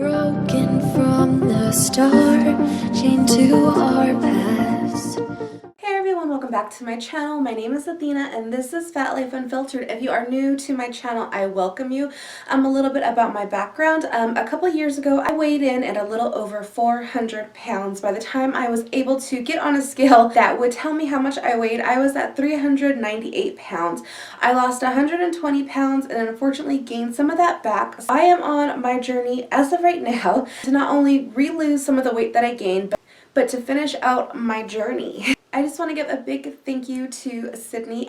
Broken from the start, chained to our past. Hey everyone, welcome back to my channel. My name is Athena and this is Fat Life Unfiltered. If you are new to my channel, I welcome you. A little bit about my background. A couple years ago, I weighed in at a little over 400 pounds. By the time I was able to get on a scale that would tell me how much I weighed, I was at 398 pounds. I lost 120 pounds and unfortunately gained some of that back. So I am on my journey as of right now to not only re-lose some of the weight that I gained, but to finish out my journey. I just want to give a big thank you to Sidney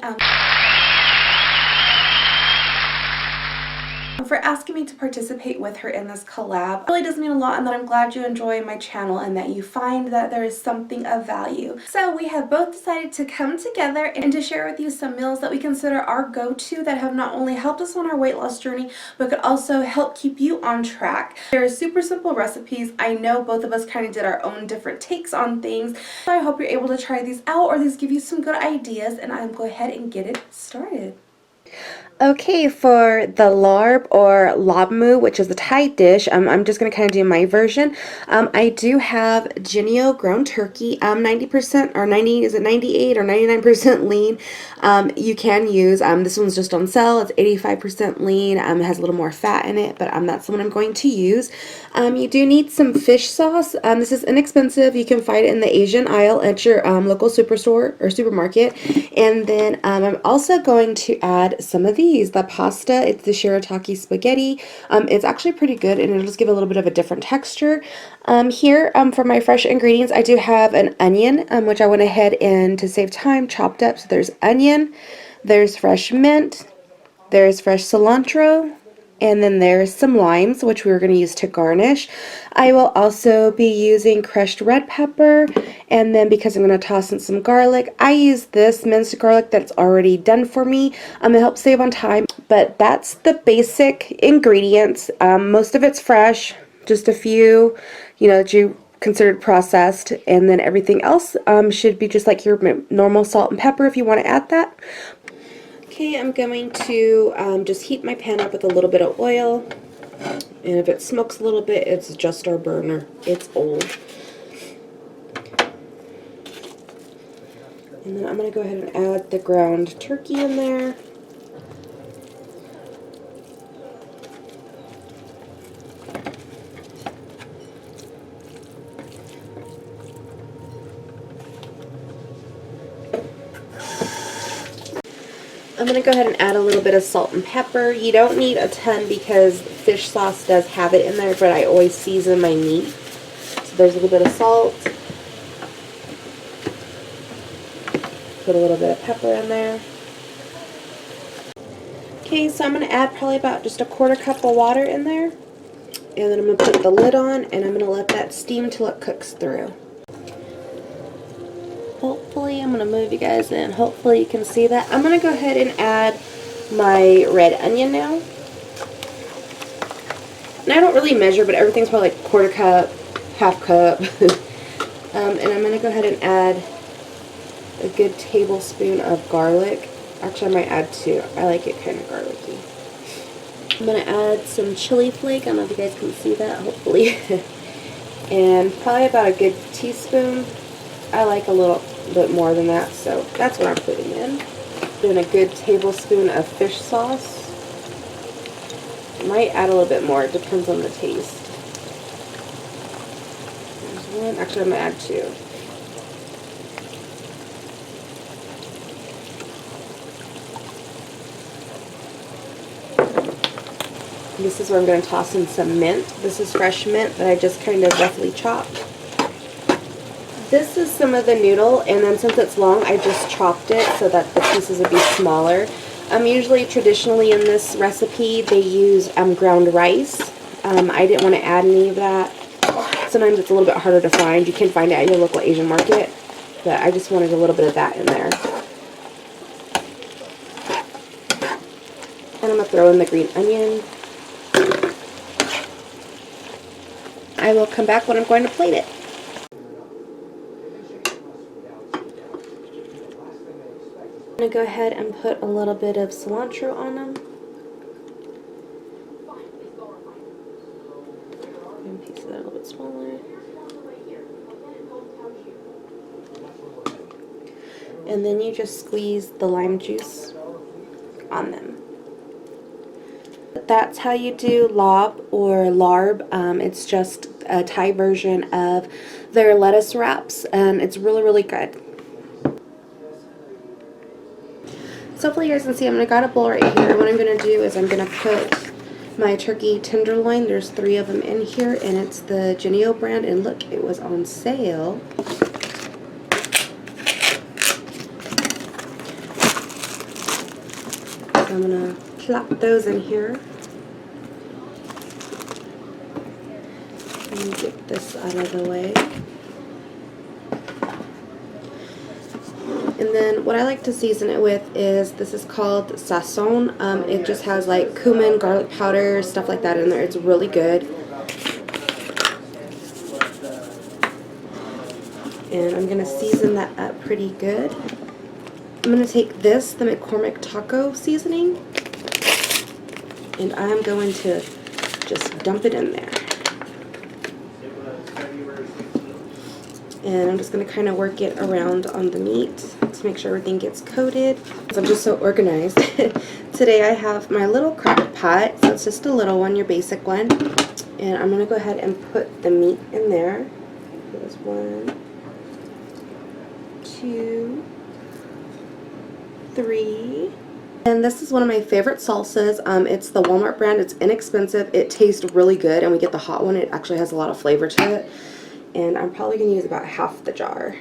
for asking me to participate with her in this collab. It really does mean a lot, and that I'm glad you enjoy my channel and that you find that there is something of value. So we have both decided to come together and to share with you some meals that we consider our go-to that have not only helped us on our weight loss journey, but could also help keep you on track. They're super simple recipes. I know both of us kind of did our own different takes on things, so I hope you're able to try these out or these give you some good ideas, and I'll go ahead and get it started. Okay, for the larb or labmu, which is a Thai dish, I'm just going to kind of do my version. I do have Genio ground turkey, 90% or 90, is it 98 or 99% lean. You can use, this one's just on sale, it's 85% lean, it has a little more fat in it, but that's the one I'm going to use. You do need some fish sauce. This is inexpensive. You can find it in the Asian aisle at your local superstore or supermarket. And then I'm also going to add some of these. The pasta, it's the shirataki spaghetti. It's actually pretty good and it'll just give a little bit of a different texture. Here for my fresh ingredients, I do have an onion, which I went ahead and to save time chopped up. So there's onion, there's fresh mint, there's fresh cilantro, and then there's some limes, which we're going to use to garnish. I will also be using crushed red pepper, and then because I'm going to toss in some garlic, I use this minced garlic that's already done for me. It helps save on time, but that's the basic ingredients. Most of it's fresh, just a few, that you considered processed, and then everything else should be just like your normal salt and pepper if you want to add that. Okay, I'm going to just heat my pan up with a little bit of oil, and if it smokes a little bit, it's just our burner. It's old. And then I'm going to go ahead and add the ground turkey in there. I'm going to go ahead and add a little bit of salt and pepper. You don't need a ton because fish sauce does have it in there, but I always season my meat. So there's a little bit of salt. Put a little bit of pepper in there. Okay, so I'm going to add probably about just a quarter cup of water in there. And then I'm going to put the lid on and I'm going to let that steam till it cooks through. Hopefully, I'm going to move you guys in. Hopefully you can see that. I'm going to go ahead and add my red onion now. And I don't really measure, but everything's probably like quarter cup, half cup. And I'm going to go ahead and add a good tablespoon of garlic. Actually, I might add two. I like it kind of garlicky. I'm going to add some chili flake. I don't know if you guys can see that, hopefully. And probably about a good teaspoon. I like a little bit more than that, so that's what I'm putting in. Then a good tablespoon of fish sauce. Might add a little bit more, it depends on the taste. There's one, actually I'm going to add two. This is where I'm going to toss in some mint. This is fresh mint that I just kind of roughly chopped. This is some of the noodle, and then since it's long, I just chopped it so that the pieces would be smaller. Usually, traditionally in this recipe, they use ground rice. I didn't want to add any of that. Sometimes it's a little bit harder to find. You can find it at your local Asian market, but I just wanted a little bit of that in there. And I'm going to throw in the green onion. I will come back when I'm going to plate it. I'm going to go ahead and put a little bit of cilantro on them. pieces that are a little bit smaller. And then you just squeeze the lime juice on them. That's how you do lob or larb. It's just a Thai version of their lettuce wraps, and it's really good. So hopefully you guys can see I got a bowl right here. What I'm going to do is I'm going to put my turkey tenderloin. There's 3 of them in here, and it's the Genio brand, and look, it was on sale. So I'm going to plop those in here. Let me get this out of the way. And then what I like to season it with is, this is called Sansone. It just has like cumin, garlic powder, stuff like that in there. It's really good. And I'm going to season that up pretty good. I'm going to take this, the McCormick taco seasoning, and I'm going to just dump it in there. And I'm just going to kind of work it around on the meat to make sure everything gets coated. So I'm just so organized. Today I have my little crock pot, so it's just a little one, your basic one. And I'm going to go ahead and put the meat in there. There's 1, 2, 3. And this is one of my favorite salsas. It's the Walmart brand. It's inexpensive. It tastes really good, and we get the hot one. It actually has a lot of flavor to it. And I'm probably going to use about half the jar.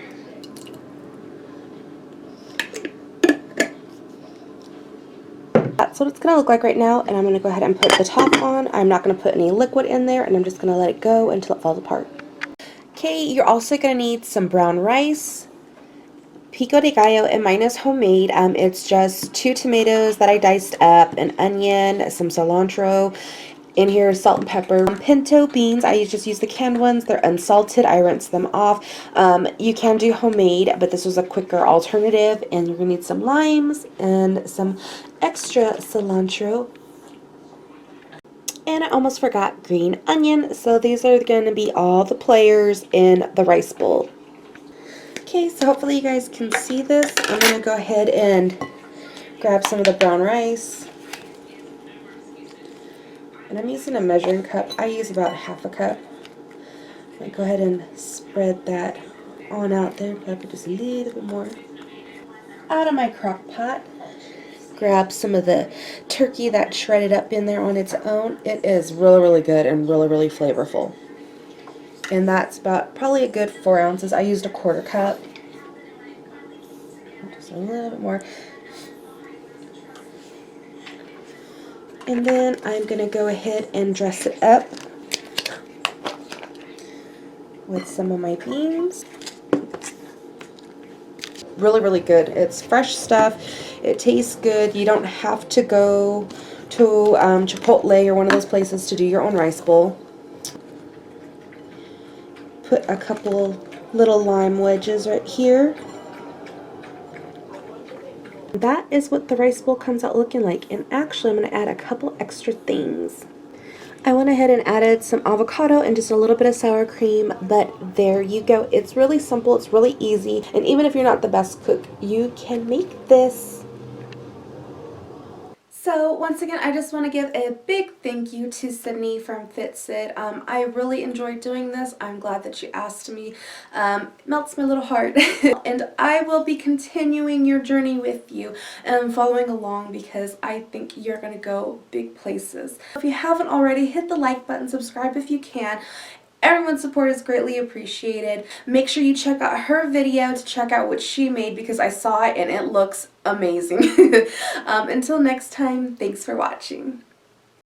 That's what it's going to look like right now, and I'm going to go ahead and put the top on. I'm not going to put any liquid in there, and I'm just going to let it go until it falls apart. Okay, you're also going to need some brown rice, pico de gallo, and mine is homemade. It's just 2 tomatoes that I diced up, an onion, some cilantro. In here is salt and pepper. Pinto beans, I just use the canned ones. They're unsalted. I rinse them off. You can do homemade, but this was a quicker alternative. And you're going to need some limes and some extra cilantro. And I almost forgot green onion. So these are going to be all the players in the rice bowl. Okay, so hopefully you guys can see this. I'm going to go ahead and grab some of the brown rice. And I'm using a measuring cup. I use about half a cup. I'm going to go ahead and spread that on out there. Probably just a little bit more. Out of my crock pot, grab some of the turkey that's shredded up in there on its own. It is really good and really flavorful. And that's about probably a good 4 ounces. I used a 1/4 cup. Just a little bit more. And then I'm going to go ahead and dress it up with some of my beans. Really good. It's fresh stuff. It tastes good. You don't have to go to Chipotle or one of those places to do your own rice bowl. Put a couple little lime wedges right here. That is what the rice bowl comes out looking like. And actually I'm going to add a couple extra things. I went ahead and added some avocado and just a little bit of sour cream, but there you go. It's really simple, it's really easy, and even if you're not the best cook, you can make this. So once again, I just want to give a big thank you to Sidney from FIT SID. I really enjoyed doing this. I'm glad that she asked me. It melts my little heart. And I will be continuing your journey with you and following along because I think you're going to go big places. If you haven't already, hit the like button, subscribe if you can. Everyone's support is greatly appreciated. Make sure you check out her video to check out what she made because I saw it and it looks amazing. Until next time, thanks for watching.